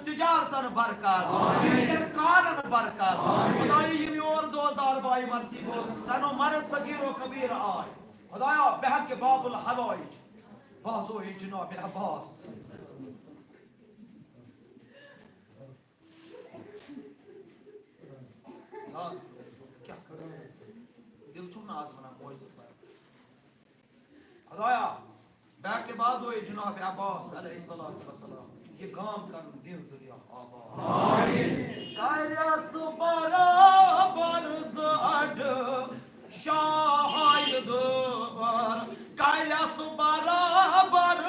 तिजारतन बरकत यीदिन कारन बरकत खुदाई यम योर दोजदार बाई मर्सी को सनो मर्द सगीरो कबीर आय खुदाया बहक के बाबुल हवाई बाजो ही जनाब अब्बास क्या दिल छुम ना आजमना कोई खुदाया बहक के बाजो ही जनाब अब्बास अलैहिस्सलातु वस्सलाम ये काम कर दिन दुनिया आबाद आमीन कायस बराबर अड शाहिद कायस बराबर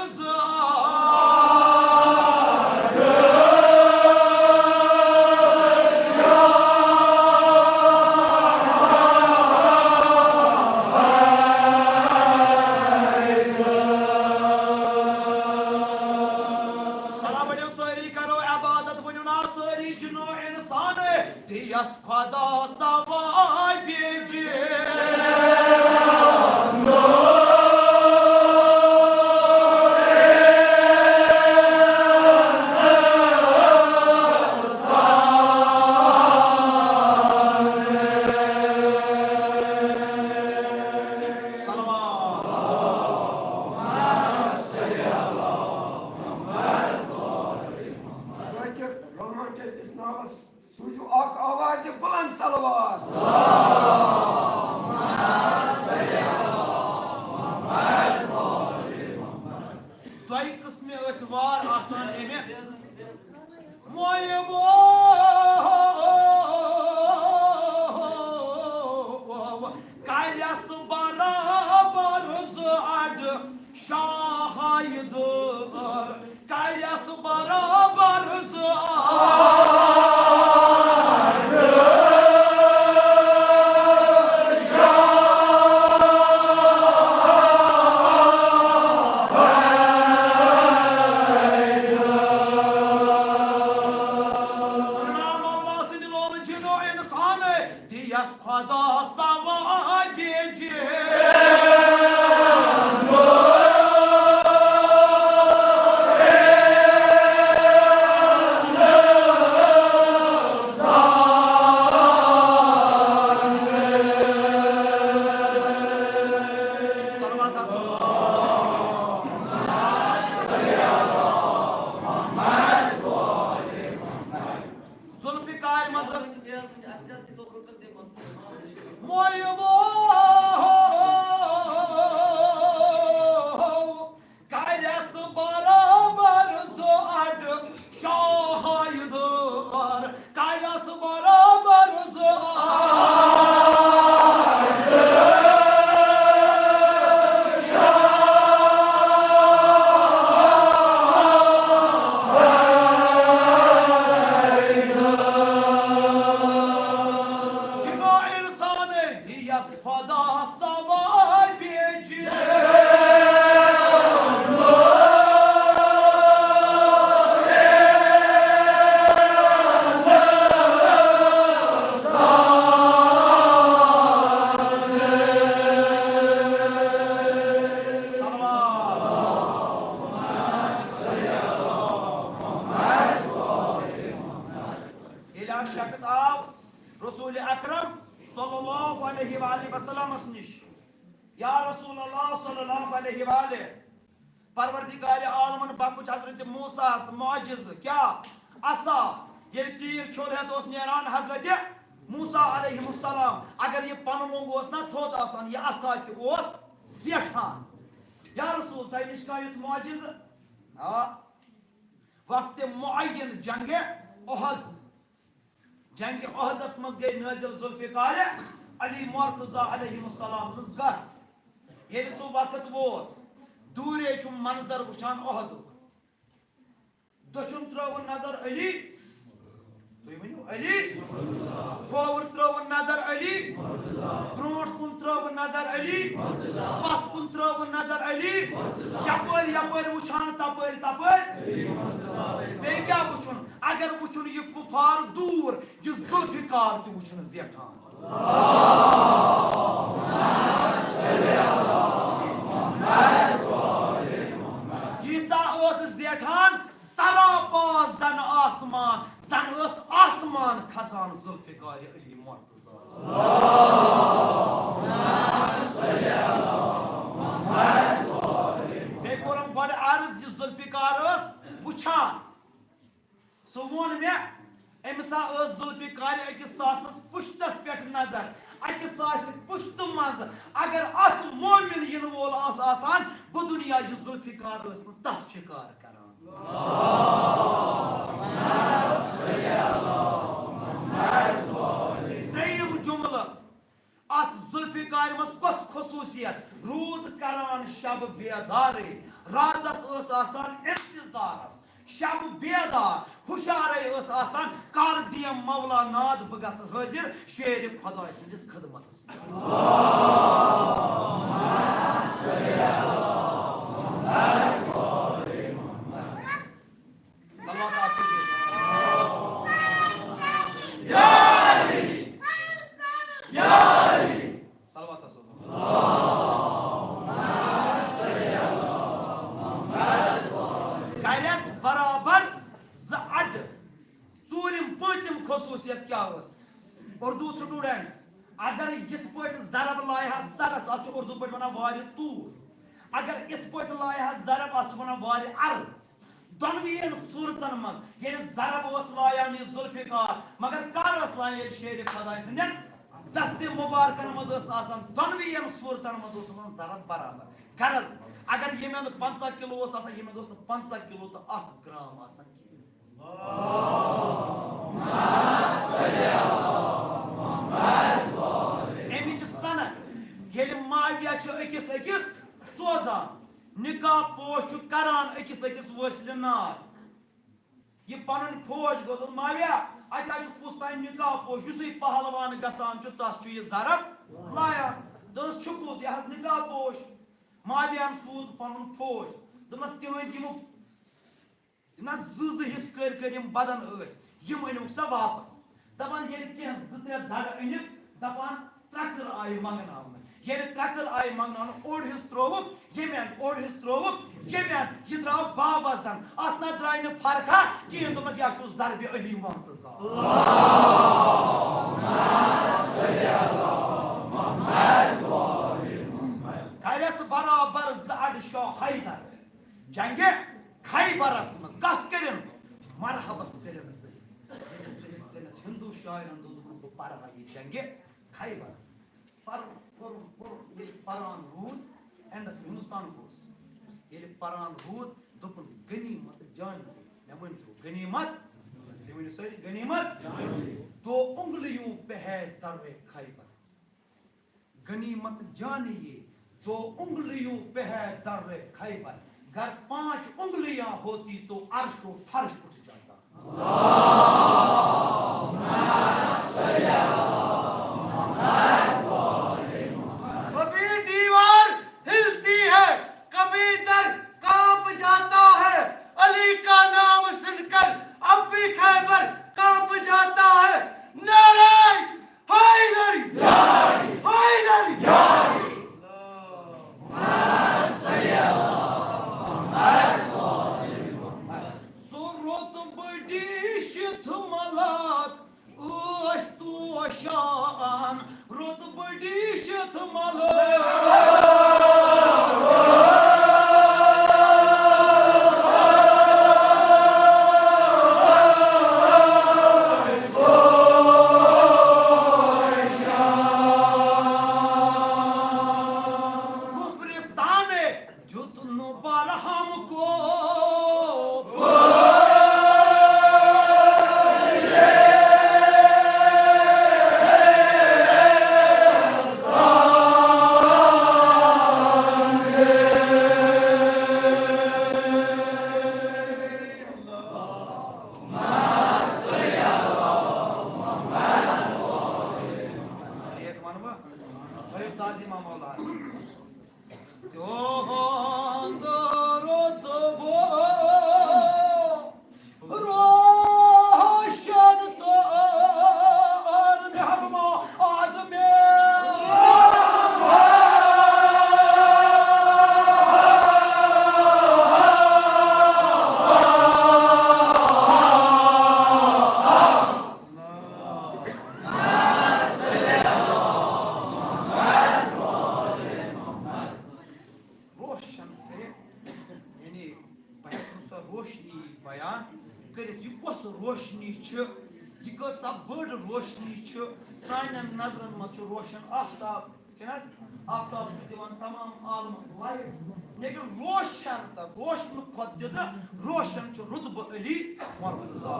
परवरदिगार आलमन बकुच हजरत मूसा मुअजिज क्या असा ये तीर छोड़ है तो नेरान हजरत मूसा अलैहिस्सलाम अगर ये पन मोंग ओस ना थोद आसान ये असा ओस ज़ेठान या रसूल तय निश का युत मुअजिज वक्त मुअय्यन जंग ओहदस मज गई नाजिल जुल्फिकार अली मुर्तजा अलैहिस्सलाम नस गस ये सो वक्त वोत दूरे चुम मंजर वुचान ओहदुक दशुन त्रवन नजर अली तुय वनियो अली पोवर त्रवन नजर अली ब्रोट कुन त्रवन नजर अली पत कुन त्रवन नजर अली यपर यपर वुचान तपर तपर बे क्या वुचुन अगर वुचुन ये कुफार दूर ये जुल्फिकार तु वुचुन ज़ेठान सरापा जन आसमान जन उस आसमान खसान जुल्फिकार अली मुर्तजा बे कोरम गड अर्ज ये जुल्फिकार वुछान सो वोन मे अमिसा जुल्फिकार अकिस सासस पुश्तस पे नजर अकिस पुश्त मज अगर अत मोमिन इन वोल आसान बह दुनिया यह जुल्फिकार तस शिकार करान त्रेयम जुमल अत जुल्फिकार मज कस खसूसियत रोज करान शब बेदार रातस आसान इंतजारस शब बेदार हुशारे आसान कर दियम मौला नाद बह गस हाजिर शेर खुदा सदिस खदमतस खसूसियत क्या उर्दू स्टूडेंट्स अगर यथ पे जरब लाया सरस अत उर्दू पे वन वार तूर अगर इत पे लाया जरब अत वन वार अर्ज दोनवीन सूरतन मज ये जरब लायान जुल्फिकार मगर कर लायान ये शेर खुदा सदन दस्ते मुबारकन मज दोनवीन सूरतन मज जरब बराबर गरज अगर ये 50 किलो ये 50 किलो तो 1 ग्राम अमिच सनत ये माविया अकिस अकिस सोजान निकाह पोश करान अकिस अकिस वसिल नार यह पन फौज गो माविया अत कुस तान निकाह पोश युस पहलवान गसान तस यह जरब लाया दोस छुकुस यह निकाह पोश माविया सूज पन फौज दोपन तिम हिस कर बदन अमुक सा वापस दपान कह 2-3 धड़ अनिक दपान त्रकर आय मंगना ये त्रकर आय मंगना ओड हिस त्रोवुक यमेन ओड हिस त्रोवुक यमेन यह द्राव बाबजन अत ना द्राय न फरका कहीं दोपन यह जरब अली मुर्तजा करस बराबर जड शो हैदर जंगे खैबरस मज कस करिन मरहबस करिन हिंदू शायरन दोपन परवा ये जंगे खैबर परान रूद एंडस हिंदुस्तान गोस ये परान रूद दोपन गनीमत जान मे वन गनीमत सरी गनीमत 2 उंगलियों पे है दरवे खैबर गनीमत जानिए 2 उंगलियों पे है दर्रे खैबर अगर 5 उंगलियां होती तो अर्शो फर्श उठ जाता कभी दीवार हिलती है कभी दर कांप जाता है अली का नाम सुनकर अब भी खैबर कांप जाता है नारे हैदरी हैदरी सो रोत बड़ी शिथ रोशनी बयान करित यह कस रोशनी यह कचा बड़ रोशनी सान नजरन मज रोशन आफ्ताब आफ्ताब दिवान तमाम आलमस लाइट लेकिन रोशन तो रोशन खुद दिद रोशन रुतब अली मुर्तजा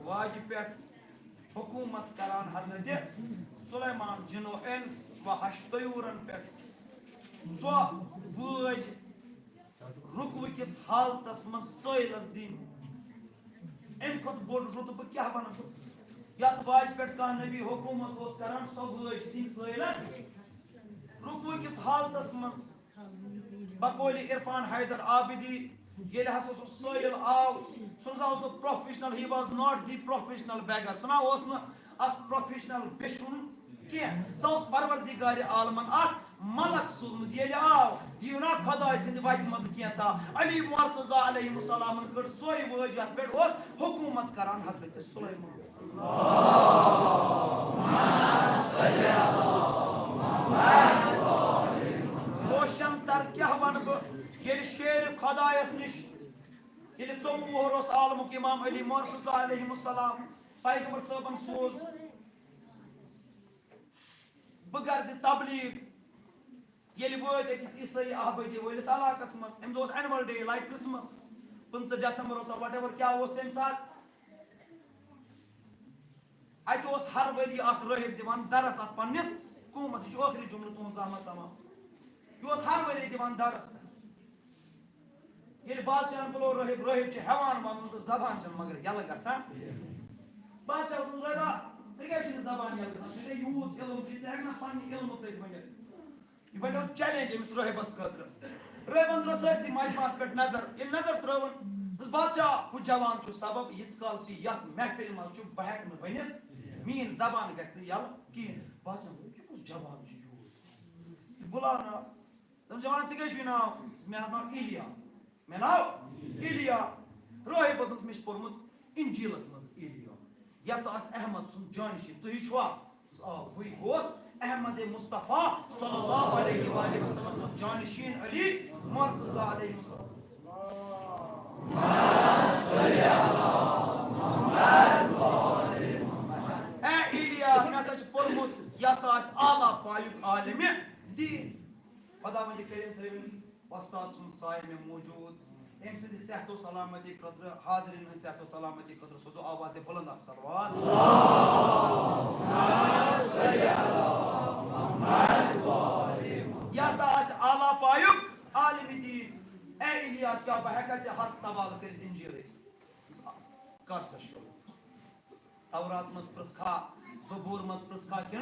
वाज पे हुकूमत करान हजरत सुलेमान जिनो इंस व हश्तयूरन पे सो वज रुकव किस हालतस मज सैलस दिन अम खुद बोड़ रुतब क्या वन यथ वाज पे नबी हुकूमत करान सो वज दिन सैलस रुकव किस हालतस मज बकौल इरफान हैदर आबिदी ये हसा सैल आव सह professional he was not the professional बैगर सह प्रोफेशनल बिशुन कह सह परवरदिगार आलमन मलक सूजमुत ये आव दिना खुदाय सिंद वत मज कैसा अली मुर्तजा अलैहिस्सलाम कर सोय वज यथ पे हुकूमत करान हजरत सुलेमान रोशन तर क्या वन बह ये शेर खुदायस निश ये 14 वोहर आलमुक इमाम अली मुर्तजा अलैहिस्सलाम पैगंबर साहबन सोज बह गर्ज तबलीग ये वत अकिस ईसाई आहबदी वलिस इलाकस मज अम दो annual day like Christmas 15 December what ever क्या तम सात अत हर वरी राहिब दिवान दरस अत पन्निस कौमस यह आखिरी जुमल तुहद आमद तमाम यह हर वरी दिवान दरस ये बादशाह बुलो राहिब राहिब हेवान वन तो जबान मगर यल गसान बादशाह रहा जबान यल गसान यूत इलम ना पन्न इलम सत वन यह बनो चैलेंज अमिस राहिबस खतर राहिबन त्रो सैसी मजमास पे नजर ये नजर त्रवन बादशाह हु जवान सबब यीत काल यथ महफिल मज बह हेक वन मीन जबान गल कहें बादशाह कुछ जवान बुलाव ना तुम जवान ऐ नाव मे नाव इलिया मे नाव इलिया राहिब मे पोर्मुत इंजीलस मज इलिया यस अहमद सुन जानशी तुम छुआ बी गोस अहमद मुस्तफा सल्लल्लाहु अलैहि वसल्लम सुन जानशीन अली मुर्तजा अलैहिस्सलाम पोर्मुत यस आला पायुक आलिम दीन खुदा वंद करीम थवन उस्ताद सुन साय में मौजूद अम सद सेहत सलामती खतर हाजरीन सेहत सलामती खतर सोजो आवाज बुलंद सलवात यस आला पायुक आलिम दीन ए इलिया क्या बह हथ सवाल कर इंजील कर शुरू तौरात मज प्रस्खा ज़बूर मज प्रस्खा कि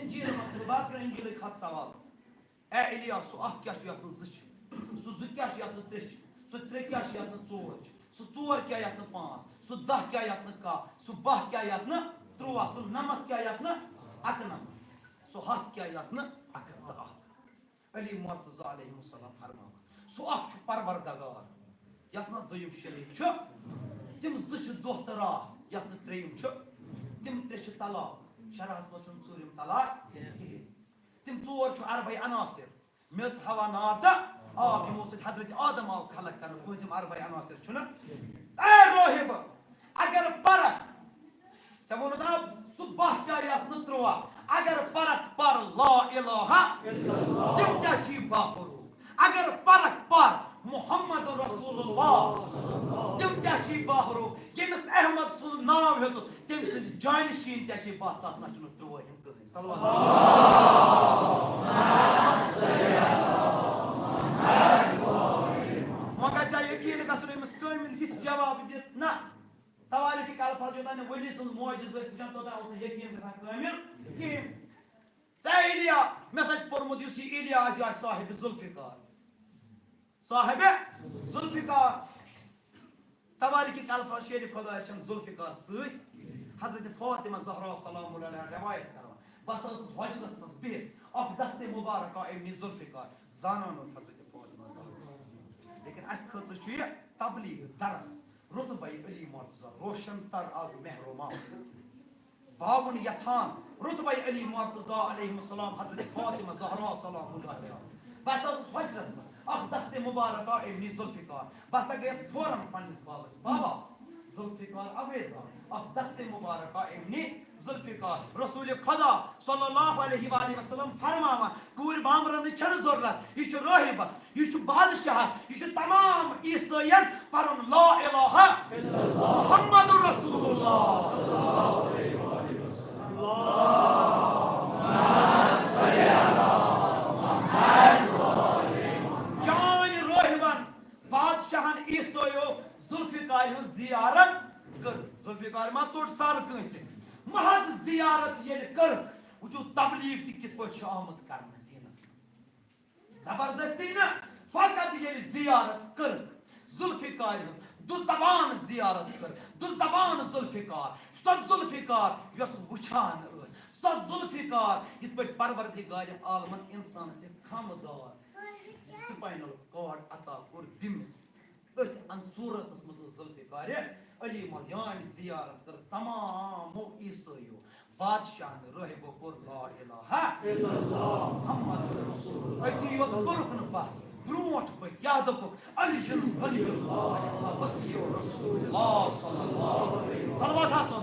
इंजील मज बास कर इंजील हथ सवाल ए इलिया सो क्या यथ सो क्या यथ त्रे सो त्रे क्या यथ चोर सो चोर क्या यथ 5 सो 10 क्या यथ कह सो 12 क्या यथ 13 सो 9 क्या यथ 11 सो 7 क्या यथ 11 अली मुर्तजा अलैहिस्सलाम फरमान सो परवरदिगार यस ना दोयम शरीक तिम ज दोह तो रात यथ त्रेयम तिम त्रे तलाक शरहस मज चूरिम तलाक तिम चोर अरबे अनासिर मेच हवा नार तो आब यमो सत हजरत आदम आव खलक कर पूंजिम अरबे अनासिर ए रोहिब अगर परक चे वो सुबह क्या यथ 13 अगर परक पर ला इलाहा तिम क्या बाखरू अगर परक पर मुहम्मद रसूलुल्लाह तिम क्या बाखरू यमिस अहमद सुन नाव हेतु तम सद जानशीन क्या बात तथ ना त्रोहिम कहीं सल्लल्लाहु मगर चा यकीन गसन अमिस कामिल यथ जवाब दित ना तवारीख के अल्फाज योतान वली सुन मौजिज वचन तोता यकीन गसन कामिल कहीं इलिया मे सच पोर्मुत युस इलिया साहिब जुल्फिकार साहिब जुल्फिकार तवारीख के अल्फाज शेर खुदा जुल्फिकार सत हजरत फातिमा ज़हरा सलाम अलैहा रवायत करवान बस वजलस मज बिहित अख दस्ते मुबारक अमि जुल्फिकार जानान हजरत फातिमा लेकिन अस खतर तबलीग दरस रुतबे अली मुर्तजा रोशन तर आज महरुमा बावन यछान रुतबे अली मुर्तजा अलैहिस्सलाम हजरत फातिमा ज़हरा सलामुल्लाह अलैहा बस उस फजरस में अख दस्ते मुबारक इब्न जुल्फिकार बस गयस फौरन पन्निस बाबा जुल्फिकार अवेजा अख दस्ते मुबारक इब्न जुल्फिकार रसूल खुदा सल्लल्लाहु अलैहि वसल्लम फरमावा कूर बामरन छन जरूरत यह राहिबस यह बादशाह यह तमाम ईसाईयन परन ला इलाहा इल्लल्लाह मुहम्मदुर रसूलुल्लाह सल्लल्लाहु अलैहि वसल्लम बादशाहन ईसाईयो जुल्फिकार हन जियारत कर जुल्फिकार मा चोट सार कंसे महज जियारत ये कर वो तबलीग कित पे आमद करने दीनस जबरदस्ती न फकत ये जियारत कर जुल्फिकार हन दु जबान जियारत कर दु जबान जुल्फिकार सो जुल्फिकार यस वुछान सो जुल्फिकार इत पे परवरदिगार आलमन इंसान से खामदार स्पाइनल कॉर्ड अता और बिम्स अथ अंसूरत मज जुल्फिकार अली मर्यान जियारत कर तमाम ईसाईयो बादशाह रहबो कोर ला इलाहा इल्लल्लाह मुहम्मद रसूलुल्लाह अति योत कोरन पास ब्रोट पे याद को अली वलीउल्लाह वसी रसूलुल्लाह सल्लल्लाहु अलैहि वसल्लम सलवात हासो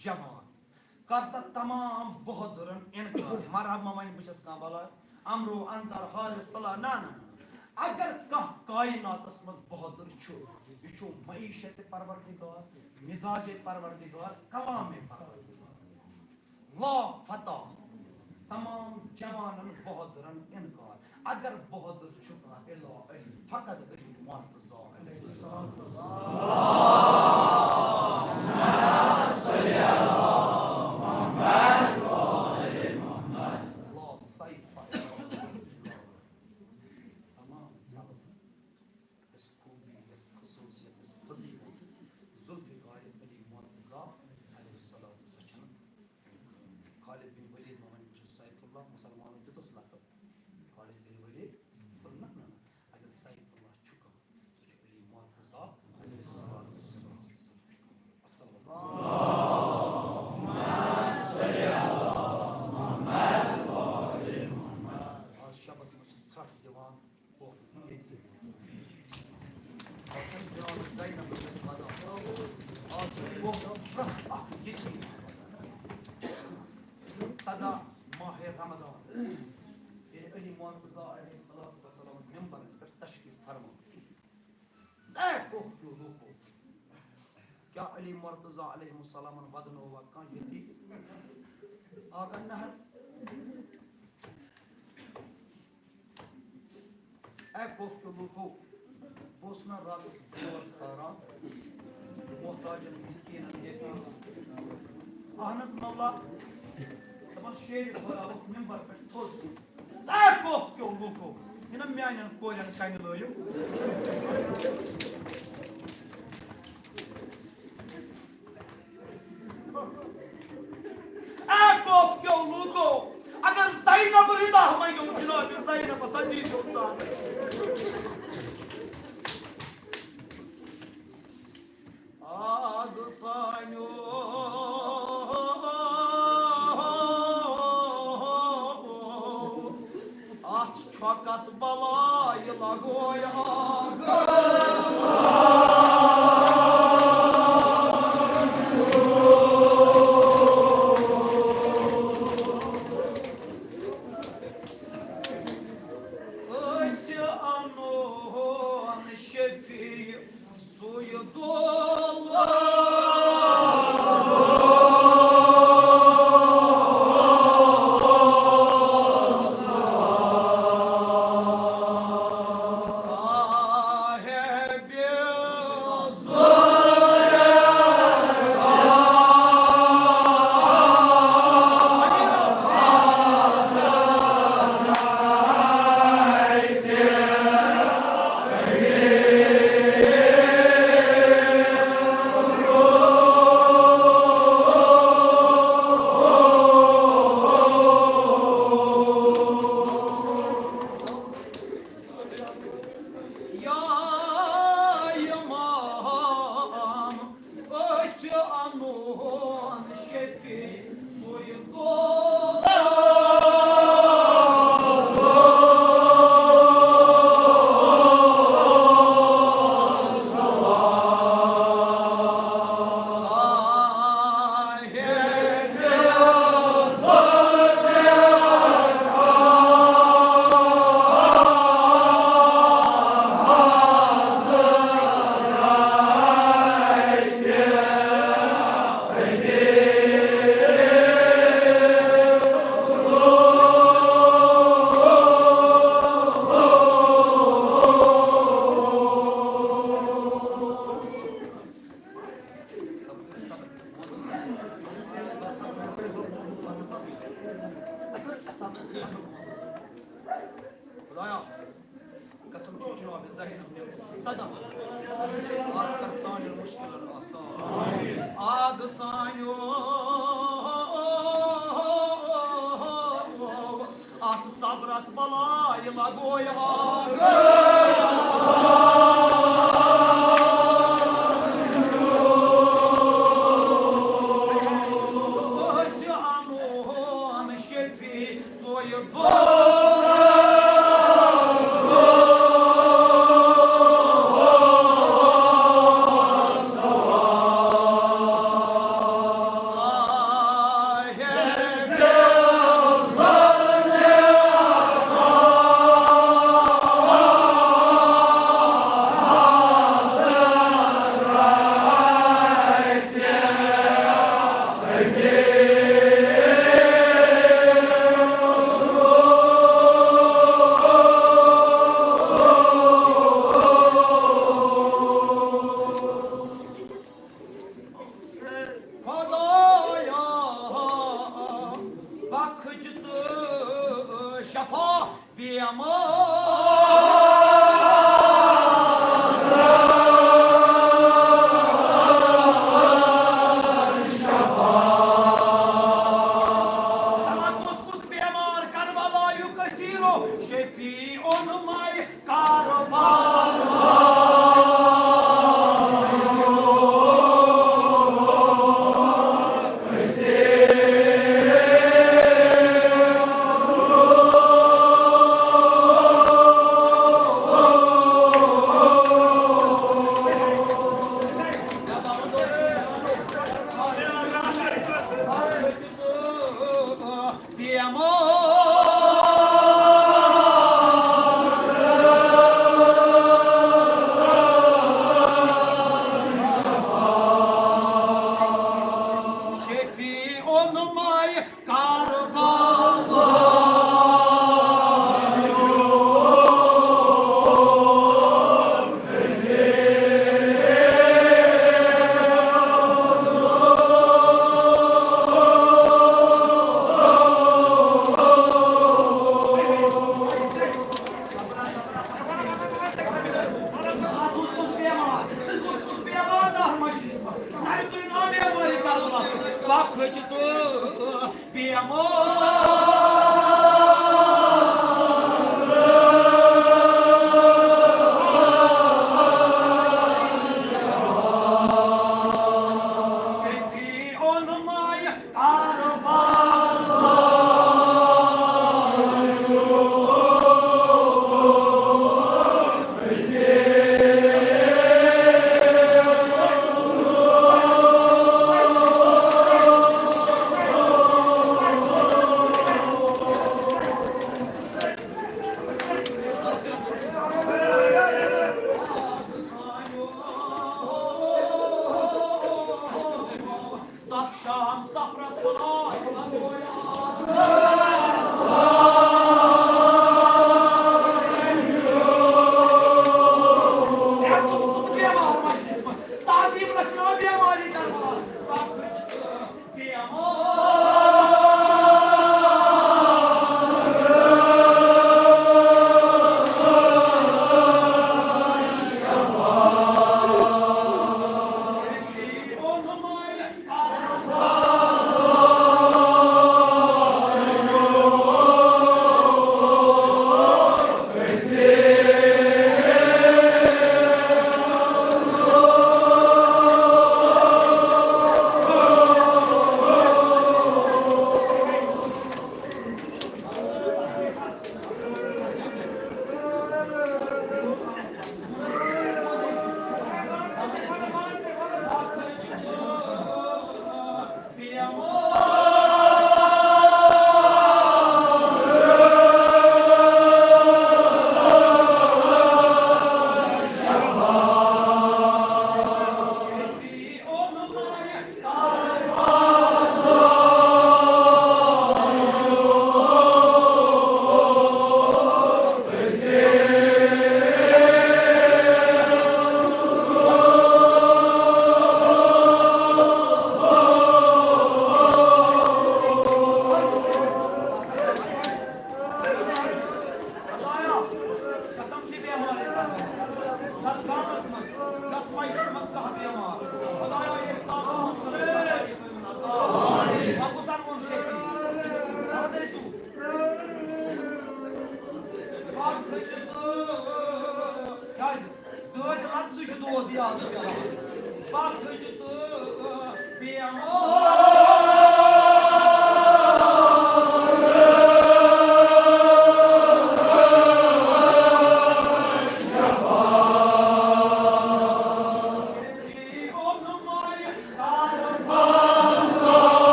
जवान करता तमाम बहादुरन इनकार मरहब मवानी बस बला अमरो अंतर हालिस तला ना ना अगर कह कायनातस मज बहादुर यह मईशत परवरदिगार मिजाज परवरदिगार कलाम परवरदिगार ला फतह तमाम जवानन बहादुरन इनकार अगर बहादुर चुका इला अली फकत अली मुर्तजा सदा माह रमजान अली मुर्तजा अलैहिस्सलाम मेंबर इस पर तशरीफ फरमा क्या अली मुर्तजा अलैहिस्सलाम वदन हुआ का यती आगन नहर कोफ के लूको बोसना रात दौर सारा मोहताजन मिस्कीन यतीम अहनस मौला तमन शेर खुदा मिंबर पे थोस कोफ के लूको इन म्यान कोरन कान लोयो कोफ के लूको अगर ज़ैनब रिदा हमें जो जनाब ज़ैनब सजी होता आग सानो आठ छकस बलाई लगोया खुदाया कसम चुचनो अब ज़हन अपने सदा आज कर सान मुश्किल आसान आग सायो आत sabras balay lagoy bakıcıdı bir amor. Akşam safrasına bir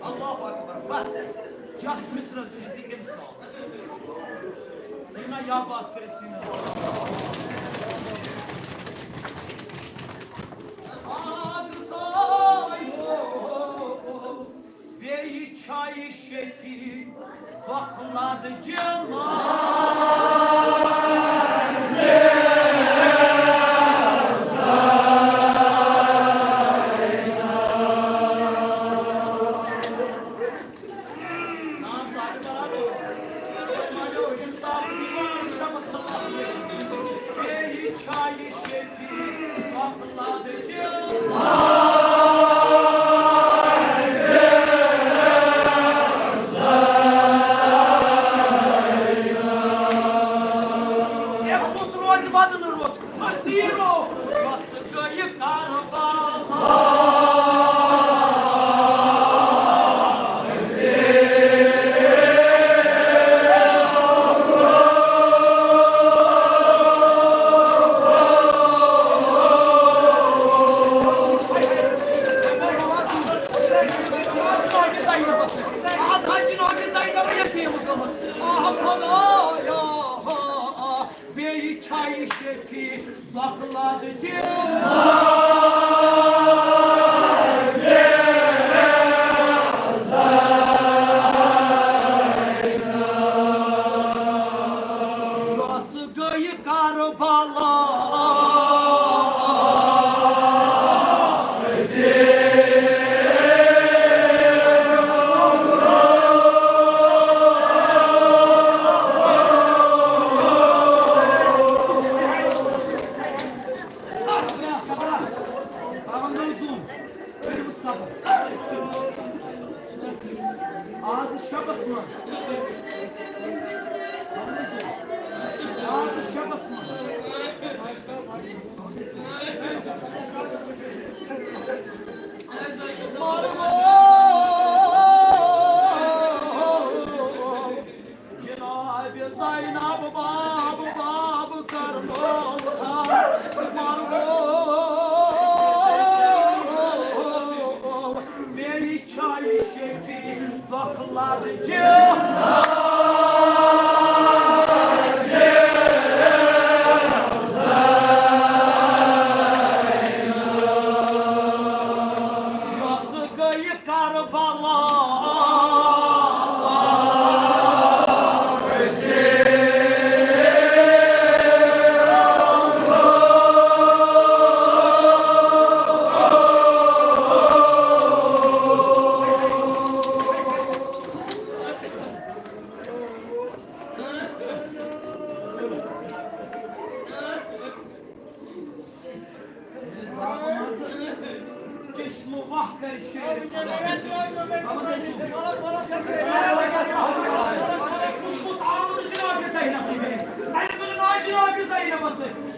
Allahu Akbar. Bas. Yah Mısır'ın zikri misal. Yine ya bas kresine. Bir çay şefi bakladı cemal. Bir çay şefi bakladı Ağzı şapasmaz. Ağzı şapasmaz. Cenab-ı Zaynab babı karnolta margo beni çay şefi vakladıcı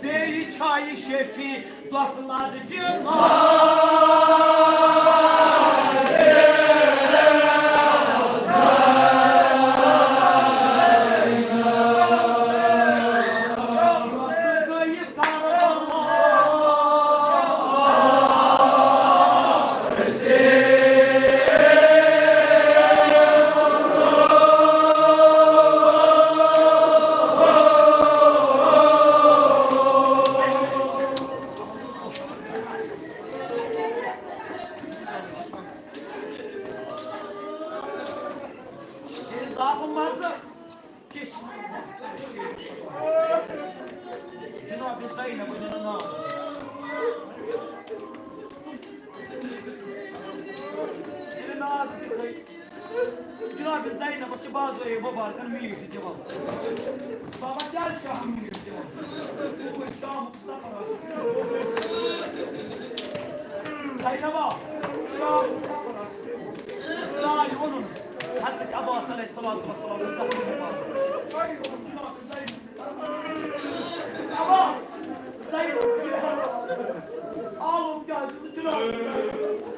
beni çay şefi vakladıcı Zapılmazı Cenab-ı Zeynep önüne Cenab-ı Zeynep başı bazı babazen müyüzü cevap. Baba gel şahım müyüzü cevap. Bu şahım kısa para. Zeynep'a şahım kısa para. Dahi onun Hazreti Abbas Aleyhisselatü Vesselam'ın tasviri var. Ama Zeynep ağlıp geldi. Cenab-ı Zeynep.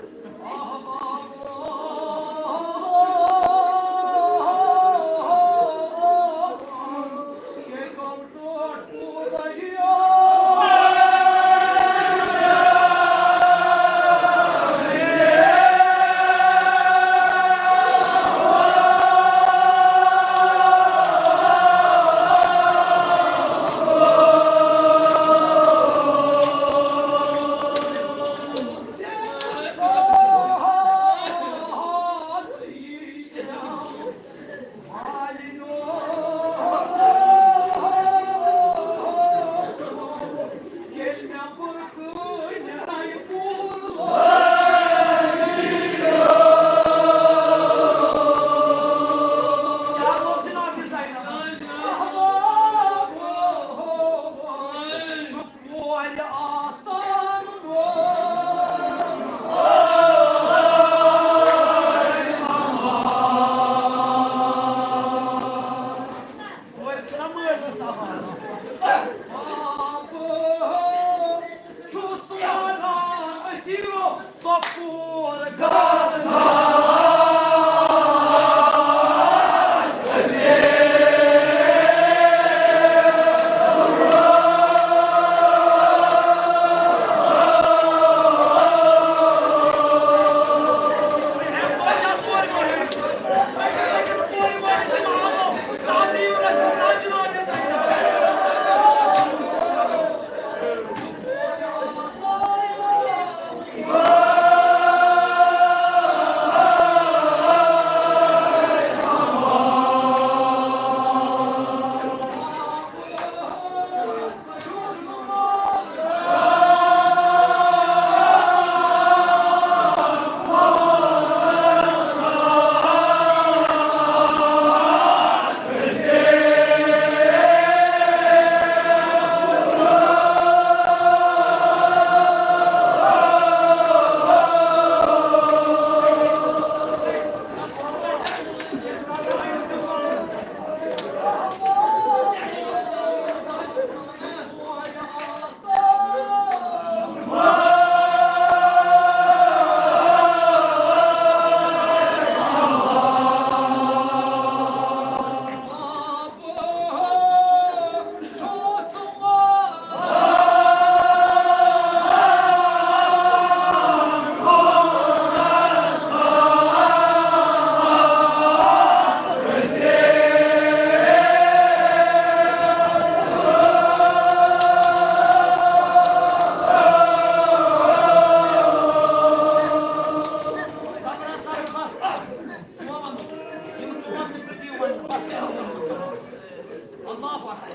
Akbar.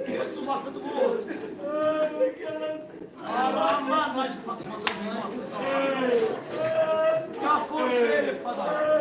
Yeri su vakit vur. Araman nacı pasmazı bir muhafız. Kah boş verip kadar.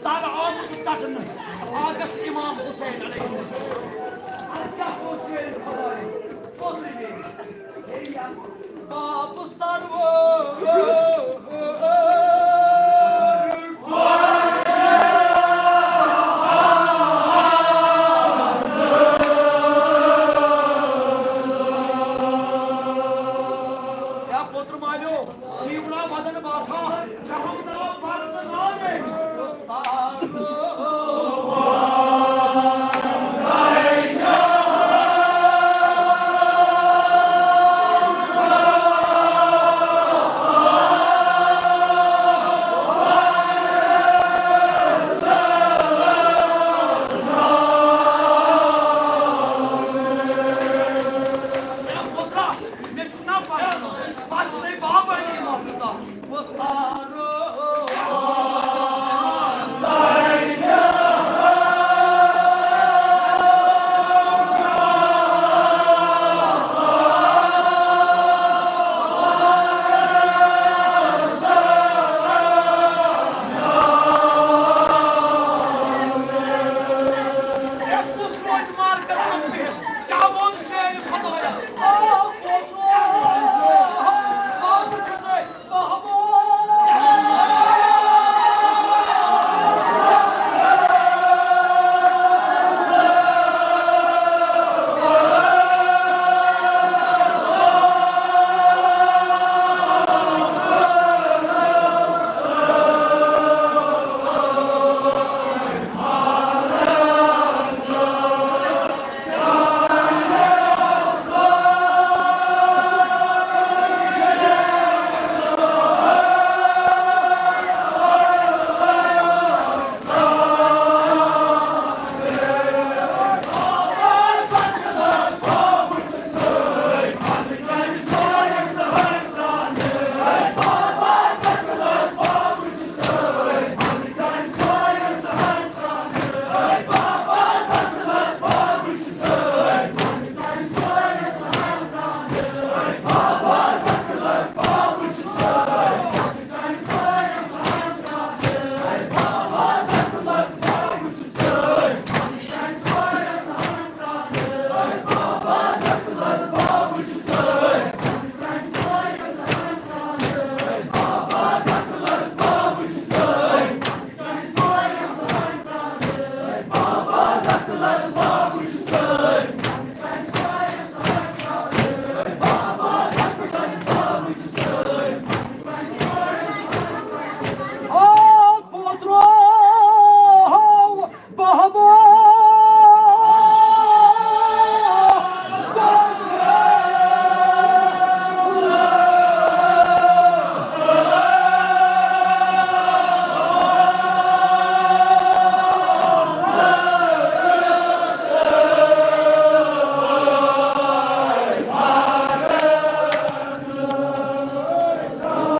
सारा आमद चटन आगस इमाम हुसैन अलैहि